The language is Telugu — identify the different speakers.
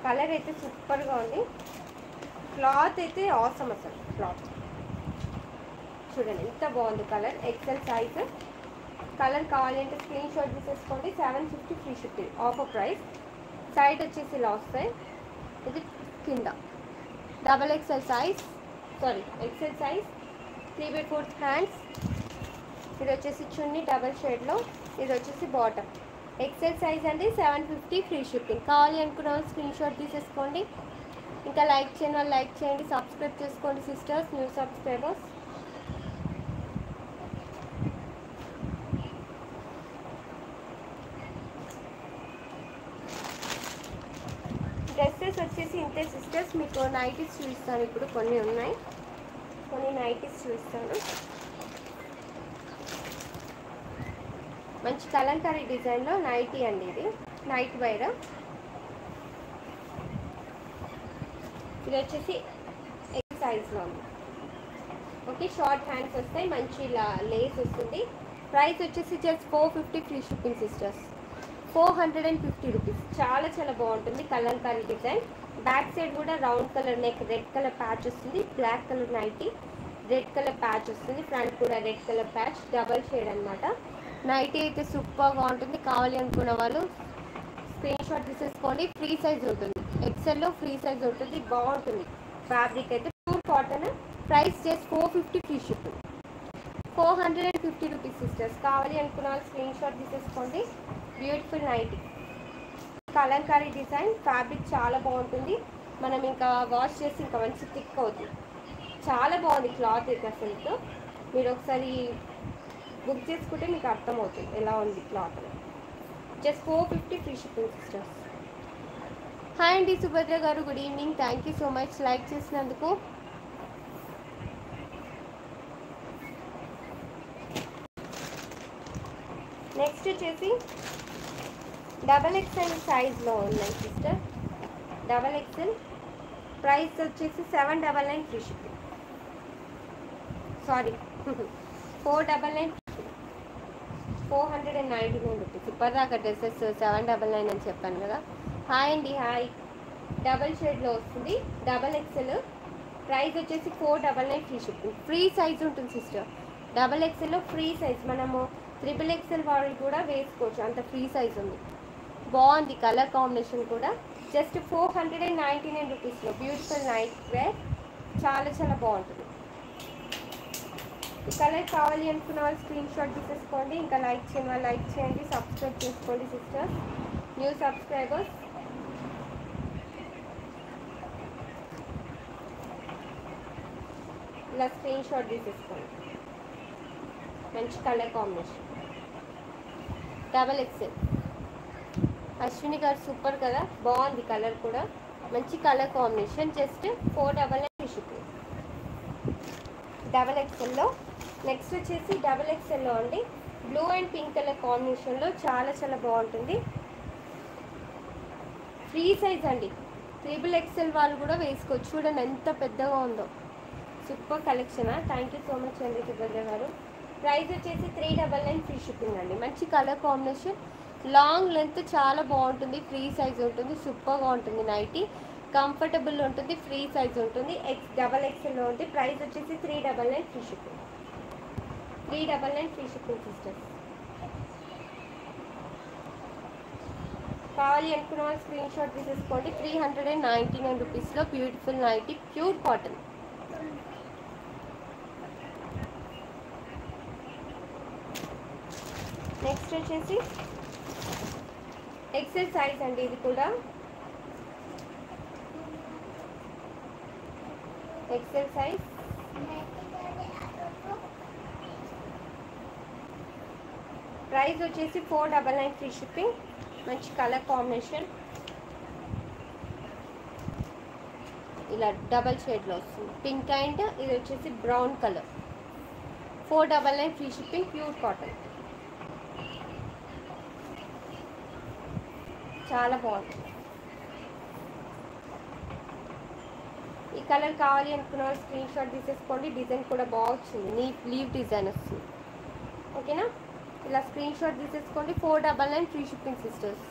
Speaker 1: కలర్ అయితే సూపర్గా ఉంది. క్లాత్ అయితే ఆసమ్ అసలు. క్లాత్ చూడండి ఎంత బాగుంది కలర్. XL size. కలర్ కావాలి అంటే స్క్రీన్ షాట్ తీసేసుకోండి. 750 free shipping offer price. Side వచ్చేసి ఇలా వస్తాయి. ఇది కింద double excel size, sorry excel size, 3/4 hands. ఇది వచ్చేసి చున్నీ డబల్ షేడ్లో. ఇది వచ్చేసి బాటమ్. ఎక్సెల్ సైజ్ అండి. 750 ఫ్రీ షిప్పింగ్. కావాలి అనుకున్న వాళ్ళు స్క్రీన్ షాట్ తీసేసుకోండి. ఇంకా లైక్ చేయని వాళ్ళు లైక్ చేయండి, సబ్స్క్రైబ్ చేసుకోండి సిస్టర్స్, న్యూ సబ్స్క్రైబర్స్. డ్రెస్సెస్ వచ్చేసి ఇంతే సిస్టర్స్. మీకు నైటీస్ చూపిస్తాను. ఇప్పుడు కొన్ని ఉన్నాయి, కొన్ని నైటీస్ చూపిస్తాను. మంచి కలంకారీ డిజైన్లో నైటీ అండి. ఇది నైట్ వైర్. ఇది వచ్చేసి ఎక్స్ సైజ్లో ఉంది. ఓకే, షార్ట్ హ్యాండ్స్ వస్తాయి, మంచి లేస్ వస్తుంది. ప్రైస్ వచ్చేసి just 450 free shipping sisters. 450 rupees. చాలా చాలా బాగుంటుంది కలంకారీ డిజైన్. బ్యాక్ సైడ్ కూడా round colour neck, red colour patch వస్తుంది. Black colour nighty, red colour patch వస్తుంది. ఫ్రంట్ కూడా red colour patch, double shade అనమాట. నైటీ అయితే సూపర్గా ఉంటుంది. కావాలి అనుకున్న వాళ్ళు స్క్రీన్ షాట్ తీసేసుకోండి. ఫ్రీ సైజ్ ఉంటుంది, ఎక్సెల్లో ఫ్రీ సైజ్ ఉంటుంది. బాగుంటుంది ఫ్యాబ్రిక్ అయితే. Pure cotton. Price just 450 free shipping. 450 rupees sisters. కావాలి అనుకున్న వాళ్ళు స్క్రీన్ షాట్ తీసేసుకోండి. Beautiful nightie, Kalamkari design. Fabric చాలా బాగుంటుంది. మనం ఇంకా వాష్ చేసి ఇంకా మంచి థిక్ అవుతుంది. చాలా బాగుంది క్లాత్ అయితే అసలు. మీరు ఒకసారి బుక్ చేసుకుంటే మీకు అర్థమవుతుంది ఎలా ఉంది cloth. Just 450 free shipping sisters. Hi అండి సుభద్ర గారు, good evening. Thank you so much like చేసినందుకు. నెక్స్ట్ వచ్చేసి డబల్ ఎక్స్ఎల్ సైజ్లో ఉన్నాయి సిస్టర్. Double XL. ప్రైస్ వచ్చేసి 799 ఫ్రీ షిప్పింగ్. Sorry 499, 499 rupees. ఇప్పటిదాకా డ్రెస్సెస్ 799 అని చెప్పాను కదా. హాయ్ అండి, హాయ్. డబల్ షేడ్లో వస్తుంది, డబల్ ఎక్స్ఎల్. ప్రైస్ వచ్చేసి 499 ఫ్రీ షిప్పింగ్. ఫ్రీ సైజ్ ఉంటుంది సిస్టర్. డబల్ ఎక్స్ఎల్లో ఫ్రీ సైజ్. మనము ట్రిపుల్ ఎక్స్ఎల్ వాళ్ళు కూడా వేసుకోవచ్చు, అంత ఫ్రీ సైజ్ ఉంది. బాగుంది కలర్ కాంబినేషన్ కూడా. జస్ట్ 499 రూపీస్లో బ్యూటిఫుల్ నైట్ వేర్. చాలా చాలా బాగుంటుంది. ఈ కలర్ కావాలి అనుకున్న వాళ్ళు స్క్రీన్ షాట్ తీసేసుకోండి. ఇంకా లైక్ చేయని వాళ్ళు లైక్ చేయండి, సబ్స్క్రైబ్ చేసుకోండి సిస్టర్స్, న్యూ సబ్స్క్రైబర్స్. ఇలా స్క్రీన్ షాట్ తీసేసుకోండి. మంచి colour combination. Double XL. Ashwini గారు సూపర్ కదా, బాగుంది కలర్ కూడా. మంచి colour combination. Just 499 shipping. Double ఎక్స్ఎల్లో. నెక్స్ట్ వచ్చేసి డబల్ ఎక్స్ఎల్లో అండి. బ్లూ అండ్ పింక్ కలర్ కాంబినేషన్లో చాలా చాలా బాగుంటుంది. ఫ్రీ సైజ్ అండి. ట్రిపుల్ ఎక్స్ఎల్ వాళ్ళు కూడా వేసుకోవచ్చు. చూడండి ఎంత పెద్దగా ఉందో. Super collection. Thank you so much అండి సుభద్ర గారు. ప్రైస్ వచ్చేసి 399 ఫ్రీ షిప్పింగ్ అండి. మంచి కలర్ కాంబినేషన్. లాంగ్ లెంత్ చాలా బాగుంటుంది. ఫ్రీ సైజ్ ఉంటుంది. సూపర్గా ఉంటుంది నైటీ. కంఫర్టబుల్ ఉంటుంది. ఫ్రీ సైజ్ ఉంటుంది. డబల్ ఎక్స్ఎల్లో ఉంది. ప్రైస్ వచ్చేసి 399 free shipping. 399 free shipping sisters. కావాలి అనుకున్న వాళ్ళు స్క్రీన్ షాట్ తీసేసుకోండి. 399 రూపీస్లో beautiful nightie, pure cotton. Next వచ్చేసి ఎక్సెల్ సైజ్ అండి. ఇది కూడా ఎక్సెల్ సైజ్. ప్రైస్ వచ్చేసి 499 ఫ్రీ షిప్పింగ్. మంచి కలర్ కాంబినేషన్. ఇలా డబల్ షేడ్లో వస్తుంది. పింక్ అండ్ ఇది వచ్చేసి brown colour. 499 free shipping. Pure cotton. చాలా బాగుంటుంది. ఈ కలర్ కావాలి అనుకున్న స్క్రీన్ షాట్ తీసేసుకోండి. డిజైన్ కూడా బాగా వచ్చింది. నీట్ లీవ్ డిజైన్ వస్తుంది. ఓకేనా. ఇలా స్క్రీన్ షాట్ తీసేసుకోండి. 499 ఫ్రీ షిప్పింగ్ సిస్టర్స్.